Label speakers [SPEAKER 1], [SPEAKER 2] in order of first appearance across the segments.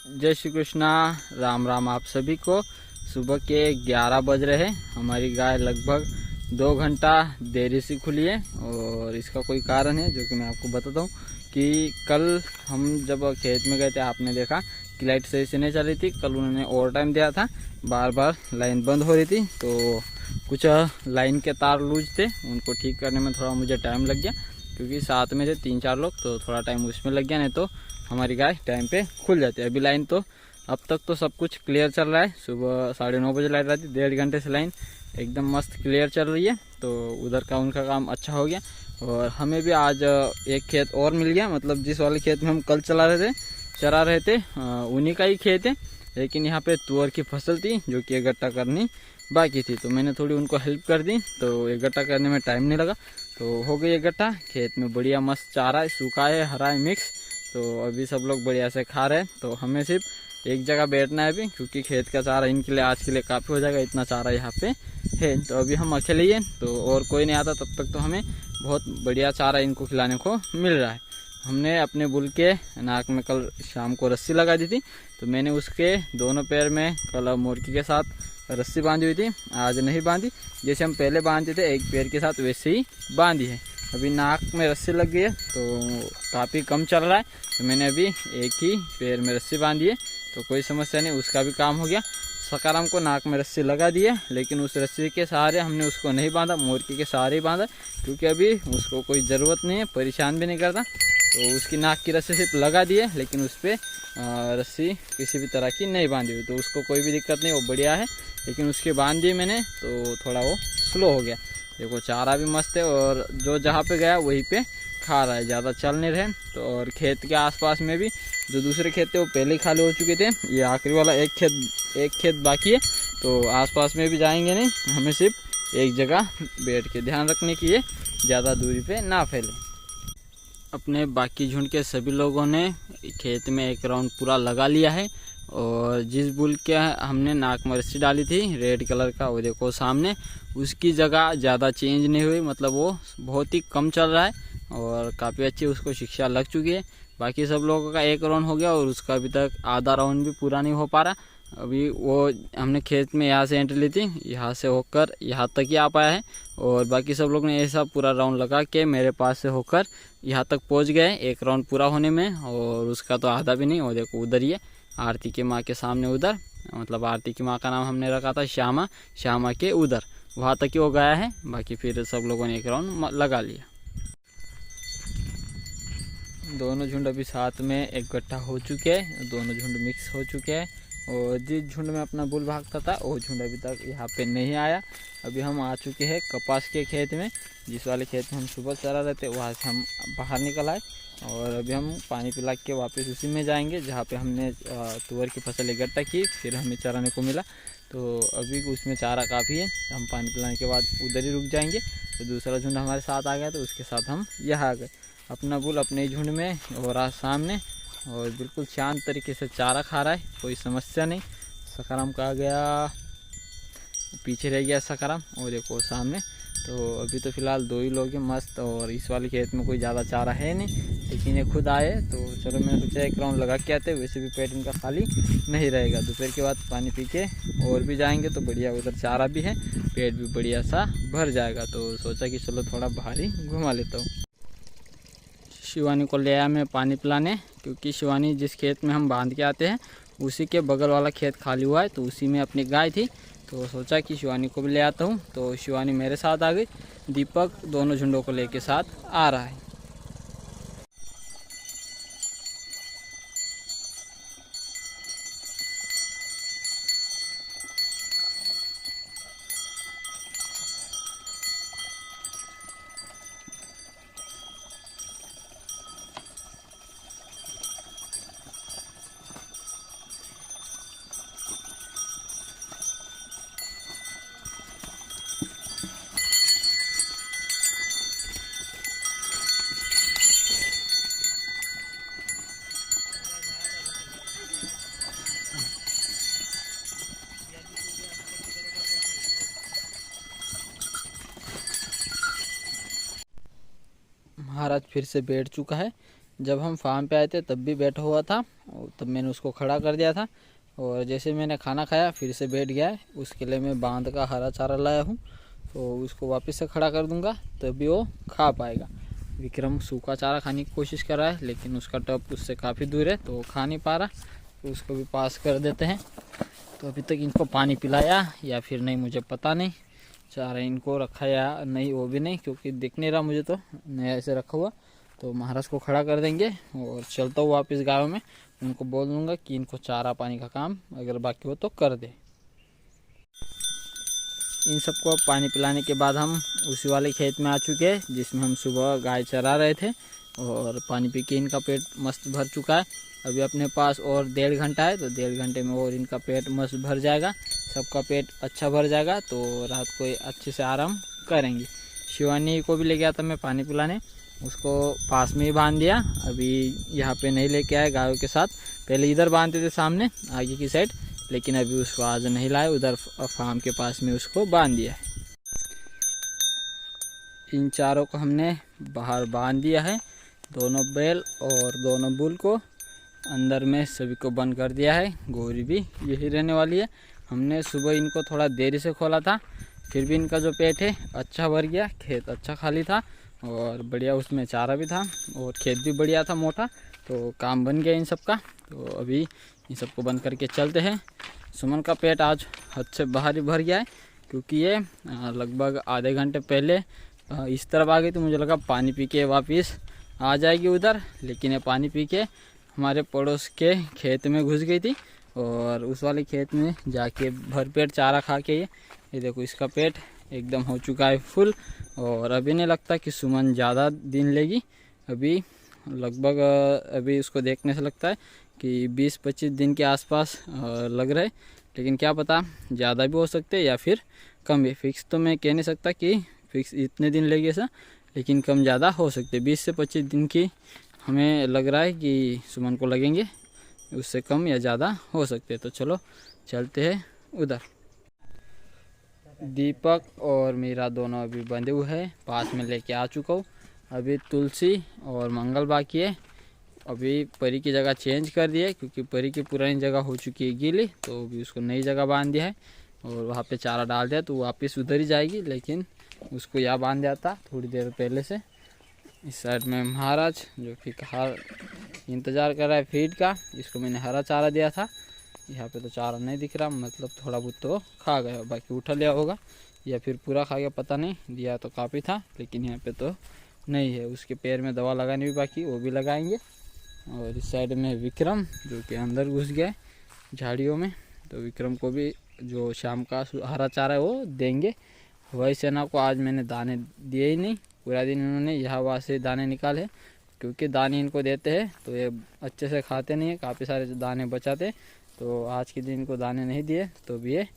[SPEAKER 1] जय श्री कृष्णा, राम राम आप सभी को। सुबह के 11 बज रहे हैं। हमारी गाय लगभग 2 घंटा देरी से खुली है और इसका कोई कारण है जो कि मैं आपको बताता हूँ कि कल हम जब खेत में गए थे, आपने देखा कि लाइट सही से नहीं चल रही थी। कल उन्होंने ओवर टाइम दिया था, बार बार लाइन बंद हो रही थी, तो कुछ लाइन के तार लूज थे, उनको ठीक करने में थोड़ा मुझे टाइम लग गया क्योंकि साथ में थे 3-4 लोग, तो थोड़ा टाइम उसमें लग गया। नहीं तो हमारी गाय टाइम पे खुल जाती है। अभी लाइन तो अब तक तो सब कुछ क्लियर चल रहा है। सुबह 9:30 बजे लाइट रहती, 1.5 घंटे से लाइन एकदम मस्त क्लियर चल रही है। तो उधर का उनका काम अच्छा हो गया और हमें भी आज एक खेत और मिल गया। मतलब जिस वाले खेत में हम कल चरा रहे थे उन्हीं का ही खेत है, लेकिन यहाँ पे तुअर की फसल थी जो कि इकट्ठा करनी बाकी थी, तो मैंने थोड़ी उनको हेल्प कर दी। तो इकट्ठा करने में टाइम नहीं लगा, तो हो गई इकट्ठा। खेत में बढ़िया मस्त चारा है, सूखा है, हरा है, मिक्स। तो अभी सब लोग बढ़िया से खा रहे हैं। तो हमें सिर्फ एक जगह बैठना है अभी, क्योंकि खेत का चारा इनके लिए आज के लिए काफ़ी हो जाएगा, इतना चारा यहाँ पे है। तो अभी हम अकेले ही हैं, तो और कोई नहीं आता तब तक तो हमें बहुत बढ़िया चारा इनको खिलाने को मिल रहा है। हमने अपने बुल के नाक में कल शाम को रस्सी लगा दी थी, तो मैंने उसके दोनों पैर में कल मोरकी के साथ रस्सी बांधी हुई थी। आज नहीं बांधी, जैसे हम पहले बांधते थे एक पैर के साथ वैसे ही बांधी है। अभी नाक में रस्सी लग गई है तो काफ़ी कम चल रहा है, तो मैंने अभी एक ही पैर में रस्सी बांधी है, तो कोई समस्या नहीं, उसका भी काम हो गया। सकाराम को नाक में रस्सी लगा दी है, लेकिन उस रस्सी के सहारे हमने उसको नहीं बांधा, मोरकी के सहारे ही बांधा, क्योंकि अभी उसको कोई ज़रूरत नहीं है, परेशान भी नहीं करता। तो उसकी नाक की रस्सी सिर्फ लगा दी है, लेकिन उस पर रस्सी किसी भी तरह की नहीं बांधी हुई, तो उसको कोई भी दिक्कत नहीं, वो बढ़िया है। लेकिन उसके बांध दी मैंने तो थोड़ा वो स्लो हो गया। देखो चारा भी मस्त है और जो जहाँ पे गया वहीं पे खा रहा है, ज़्यादा चल नहीं रहे। तो और खेत के आसपास में भी जो दूसरे खेत थे वो पहले ही खाली हो चुके थे, ये आखिरी वाला एक खेत बाकी है। तो आसपास में भी जाएंगे नहीं, हमें सिर्फ एक जगह बैठ के ध्यान रखने की है, ज़्यादा दूरी पे ना फैले। अपने बाकी झुंड के सभी लोगों ने खेत में एक राउंड पूरा लगा लिया है और जिस बुल के हमने नाक में रस्सी डाली थी रेड कलर का, वो देखो सामने, उसकी जगह ज़्यादा चेंज नहीं हुई, मतलब वो बहुत ही कम चल रहा है और काफ़ी अच्छी उसको शिक्षा लग चुकी है। बाकी सब लोगों का एक राउंड हो गया और उसका अभी तक आधा राउंड भी पूरा नहीं हो पा रहा। अभी वो हमने खेत में यहाँ से एंट्री ली थी, यहाँ से होकर यहाँ तक ही आ पाया है और बाकी सब लोग ने ऐसा पूरा राउंड लगा के मेरे पास से होकर यहाँ तक पहुँच गए एक राउंड पूरा होने में, और उसका तो आधा भी नहीं। और देखो उधर ही है आरती की माँ के सामने, उधर मतलब आरती की माँ का नाम हमने रखा था श्यामा के उधर, वहाँ तक ही वो गया है। बाकी फिर सब लोगों ने एक राउंड लगा लिया। दोनों झुंड अभी साथ में इकट्ठा हो चुके हैं, दोनों झुंड मिक्स हो चुके हैं और जिस झुंड में अपना बुल भागता था वो झुंड अभी तक यहाँ पे नहीं आया। अभी हम आ चुके हैं कपास के खेत में, जिस वाले खेत में हम सुबह चरा रहे थे वहाँ से हम बाहर निकल आए और अभी हम पानी पिला के वापस उसी में जाएंगे जहाँ पे हमने तुअर की फसल इकट्ठा की, फिर हमें चराने को मिला। तो अभी उसमें चारा काफ़ी है, हम पानी पिलाने के बाद उधर ही रुक जाएंगे। तो दूसरा झुंड हमारे साथ आ गया, तो उसके साथ हम यहाँ आ गए। अपना बुल अपने ही झुंड में और आज सामने और बिल्कुल शांत तरीके से चारा खा रहा है, कोई समस्या नहीं। सकाराम का आ गया, पीछे रह गया सकाराम, और देखो सामने। तो अभी तो फिलहाल 2 ही लोग हैं मस्त, और इस वाले खेत में कोई ज़्यादा चारा है नहीं, लेकिन ये खुद आए तो चलो मैंने सोचा एक राउंड लगा के आते, वैसे भी पेट इनका खाली नहीं रहेगा। दोपहर के बाद पानी पी के और भी जाएंगे तो बढ़िया, उधर चारा भी है, पेट भी बढ़िया सा भर जाएगा। तो सोचा कि चलो थोड़ा बाहर ही घुमा लेता हूँ। शिवानी को ले आया मैं पानी पिलाने, क्योंकि शिवानी जिस खेत में हम बांध के आते हैं उसी के बगल वाला खेत खाली हुआ है, तो उसी में अपनी गाय थी, तो सोचा कि शिवानी को भी ले आता हूँ। तो शिवानी मेरे साथ आ गई, दीपक दोनों झुंडों को लेके साथ आ रहा है। महाराज फिर से बैठ चुका है, जब हम फार्म पे आए थे तब भी बैठा हुआ था, और तब मैंने उसको खड़ा कर दिया था। और जैसे मैंने खाना खाया फिर से बैठ गया है। उसके लिए मैं बांध का हरा चारा लाया हूँ, तो उसको वापस से खड़ा कर दूंगा तभी वो खा पाएगा। विक्रम सूखा चारा खाने की कोशिश कर रहा है, लेकिन उसका टब उससे काफ़ी दूर है तो वो खा नहीं पा रहा, तो उसको भी पास कर देते हैं। तो अभी तक इनको पानी पिलाया या फिर नहीं मुझे पता नहीं, चारा इनको रखा या नहीं वो भी नहीं, क्योंकि दिख नहीं रहा मुझे, तो नया ऐसे रखा हुआ। तो महाराज को खड़ा कर देंगे और चलता हूँ वापस गाँव में। उनको बोल दूँगा कि इनको चारा पानी का काम अगर बाकी हो तो कर दे। इन सबको पानी पिलाने के बाद हम उसी वाले खेत में आ चुके हैं जिसमें हम सुबह गाय चरा रहे थे, और पानी पी के इनका पेट मस्त भर चुका है। अभी अपने पास और 1.5 घंटा है, तो 1.5 घंटे में और इनका पेट मस्त भर जाएगा, सबका पेट अच्छा भर जाएगा, तो रात को अच्छे से आराम करेंगे। शिवानी को भी ले गया था मैं पानी पिलाने, उसको पास में ही बांध दिया। अभी यहाँ पे नहीं लेके आए गायों के साथ, पहले इधर बांधते थे सामने आगे की साइड, लेकिन अभी उसको आज नहीं लाए, उधर फार्म के पास में उसको बांध दिया है। इन चारों को हमने बाहर बांध दिया है, दोनों बैल और दोनों बुल को अंदर में सभी को बंद कर दिया है। गोरी भी यही रहने वाली है। हमने सुबह इनको थोड़ा देरी से खोला था, फिर भी इनका जो पेट है अच्छा भर गया, खेत अच्छा खाली था और बढ़िया उसमें चारा भी था और खेत भी बढ़िया था मोटा, तो काम बन गया इन सब का। तो अभी इन सबको बंद करके चलते हैं। सुमन का पेट आज हद से बाहर ही भर गया है, क्योंकि ये लगभग आधे घंटे पहले इस तरफ आ गई, तो मुझे लगा पानी पी के वापस आ जाएगी उधर, लेकिन ये पानी पी के हमारे पड़ोस के खेत में घुस गई थी और उस वाले खेत में जाके भरपेट चारा खा के ये देखो इसका पेट एकदम हो चुका है फुल। और अभी नहीं लगता कि सुमन ज़्यादा दिन लेगी, अभी लगभग अभी उसको देखने से लगता है कि 20-25 दिन के आसपास लग रहा है, लेकिन क्या पता ज़्यादा भी हो सकते या फिर कम भी। फिक्स तो मैं कह नहीं सकता कि फिक्स इतने दिन लेगी ऐसा, लेकिन कम ज़्यादा हो सकते। 20 से 25 दिन की हमें लग रहा है कि सुमन को लगेंगे, उससे कम या ज़्यादा हो सकते। तो चलो चलते हैं उधर। दीपक और मीरा दोनों अभी बंधे हुए हैं, पास में लेके आ चुका हूँ। अभी तुलसी और मंगल बाकी है। अभी परी की जगह चेंज कर दी है, क्योंकि परी की पुरानी जगह हो चुकी है गीली, तो अभी उसको नई जगह बांध दिया है और वहाँ पे चारा डाल दिया, तो वापस उधर ही जाएगी। लेकिन उसको यहाँ बांध दिया था थोड़ी देर पहले से। इस साइड में महाराज जो कि इंतज़ार कर रहा है फीड का, इसको मैंने हरा चारा दिया था। यहाँ पे तो चारा नहीं दिख रहा, मतलब थोड़ा बहुत तो खा गया, बाकी उठा लिया होगा या फिर पूरा खा गया पता नहीं, दिया तो काफ़ी था लेकिन यहाँ पे तो नहीं है। उसके पैर में दवा लगानी भी बाकी, वो भी लगाएंगे। और इस साइड में विक्रम जो कि अंदर घुस गया है झाड़ियों में, तो विक्रम को भी जो शाम का हरा चारा है वो देंगे। वही सेना को आज मैंने दाने दिए ही नहीं, पूरा दिन इन्होंने यहाँ वहाँ से दाने निकाले, क्योंकि दाने इनको देते हैं तो ये अच्छे से खाते नहीं है, काफ़ी सारे दाने बचाते। तो आज के दिन इनको दाने नहीं दिए, तो भी ये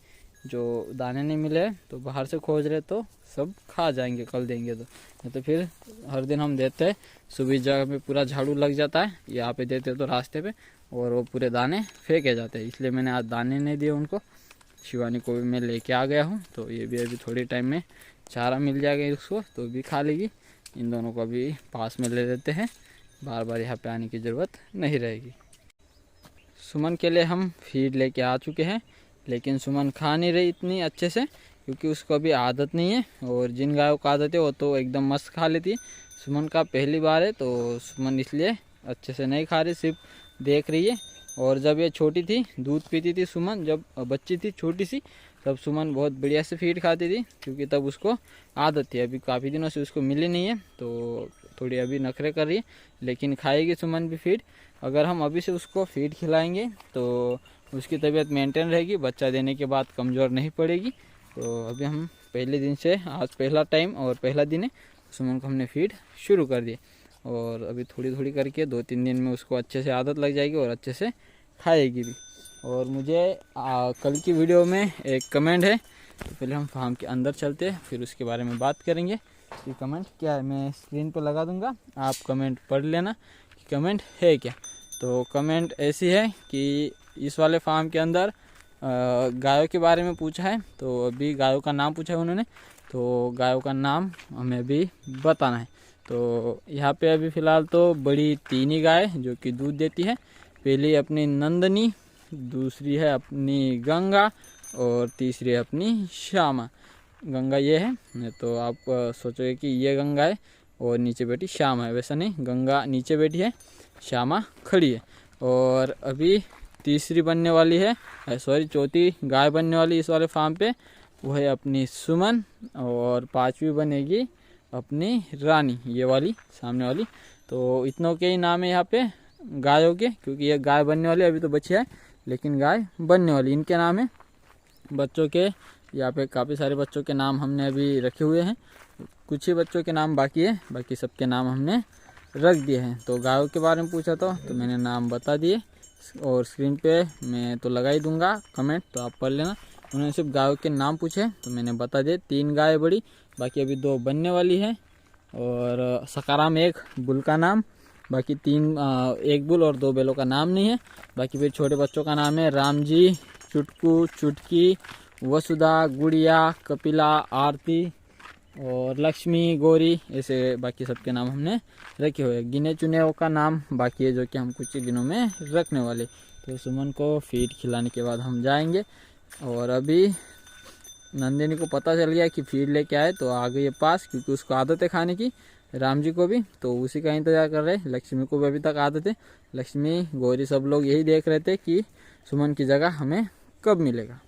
[SPEAKER 1] जो दाने नहीं मिले तो बाहर से खोज रहे, तो सब खा जाएंगे कल देंगे तो फिर हर दिन हम देते हैं। सुबह जगह पे पूरा झाड़ू लग जाता है, यहाँ पे देते तो रास्ते पे, और वो पूरे दाने फेंके जाते हैं, इसलिए मैंने आज दाने नहीं दिए उनको। शिवानी को भी मैं लेके आ गया हूँ, तो ये भी अभी थोड़ी टाइम में चारा मिल जाएगा उसको, तो भी खा लेगी। इन दोनों को अभी पास में ले लेते हैं, बार बार यहाँ पे आने की ज़रूरत नहीं रहेगी। सुमन के लिए हम फीड लेके आ चुके हैं, लेकिन सुमन खा नहीं रही इतनी अच्छे से, क्योंकि उसको अभी आदत नहीं है। और जिन गायों को आदत है वो तो एकदम मस्त खा लेती है। सुमन का पहली बार है, तो सुमन इसलिए अच्छे से नहीं खा रही, सिर्फ देख रही है। और जब ये छोटी थी, दूध पीती थी सुमन, जब बच्ची थी छोटी सी, तब सुमन बहुत बढ़िया से फीड खाती थी, क्योंकि तब उसको आदत थी। अभी काफ़ी दिनों से उसको मिली नहीं है, तो थोड़ी अभी नखरे कर रही है, लेकिन खाएगी सुमन भी फीड। अगर हम अभी से उसको फीड खिलाएंगे तो उसकी तबीयत मेंटेन रहेगी, बच्चा देने के बाद कमज़ोर नहीं पड़ेगी। तो अभी हम पहले दिन से, आज पहला टाइम और पहला दिन है, सुमन को हमने फीड शुरू कर दिया। और अभी थोड़ी थोड़ी करके 2-3 दिन में उसको अच्छे से आदत लग जाएगी और अच्छे से खाएगी भी। और मुझे कल की वीडियो में एक कमेंट है, तो पहले हम फार्म के अंदर चलते हैं, फिर उसके बारे में बात करेंगे कि कमेंट क्या है। मैं स्क्रीन पर लगा दूंगा, आप कमेंट पढ़ लेना कि कमेंट है क्या। तो कमेंट ऐसी है कि इस वाले फार्म के अंदर गायों के बारे में पूछा है, तो अभी गायों का नाम पूछा है उन्होंने, तो गायों का नाम हमें अभी बताना है। तो यहाँ पे अभी फ़िलहाल तो बड़ी 3 ही गाय जो कि दूध देती है, पहली अपनी नंदनी, दूसरी है अपनी गंगा और तीसरी है अपनी श्यामा। गंगा ये है, तो आप सोचोगे कि ये गंगा है और नीचे बैठी श्यामा है, वैसा नहीं, गंगा नीचे बैठी है, श्यामा खड़ी है। और अभी तीसरी बनने वाली है, सॉरी चौथी गाय बनने वाली इस वाले फार्म पे, वो है अपनी सुमन। और पांचवी बनेगी अपनी रानी, ये वाली सामने वाली। तो इतनों के ही नाम है यहाँ पे गायों के, क्योंकि ये गाय बनने वाली, अभी तो बच्चे है लेकिन गाय बनने वाली, इनके नाम है। बच्चों के यहाँ पे काफ़ी सारे बच्चों के नाम हमने अभी रखे हुए हैं, कुछ ही बच्चों के नाम बाकी है, बाकी सबके नाम हमने रख दिए हैं। तो गायों के बारे में पूछा था तो मैंने नाम बता दिए, और स्क्रीन पे मैं तो लगा ही दूंगा कमेंट, तो आप पढ़ लेना। उन्होंने सिर्फ गायों के नाम पूछे तो मैंने बता दिए। 3 गाय बड़ी, बाकी अभी 2 बनने वाली है, और सकाराम एक बुल का नाम, बाकी 3 एक बुल और 2 बैलों का नाम नहीं है। बाकी फिर छोटे बच्चों का नाम है राम जी, चुटकू, चुटकी, वसुधा, गुड़िया, कपिला, आरती और लक्ष्मी, गौरी, ऐसे बाकी सबके नाम हमने रखे हुए। गिने चुने का नाम बाकी है जो कि हम कुछ ही दिनों में रखने वाले। तो सुमन को फीड खिलाने के बाद हम जाएंगे। और अभी नंदिनी को पता चल गया कि फीड लेके आए तो आ गई है पास, क्योंकि उसको आदत है खाने की, राम जी को भी, तो उसी का इंतजार कर रहे। लक्ष्मी को भी अभी तक आदत है, लक्ष्मी, गौरी सब लोग यही देख रहे थे कि सुमन की जगह हमें कब मिलेगा।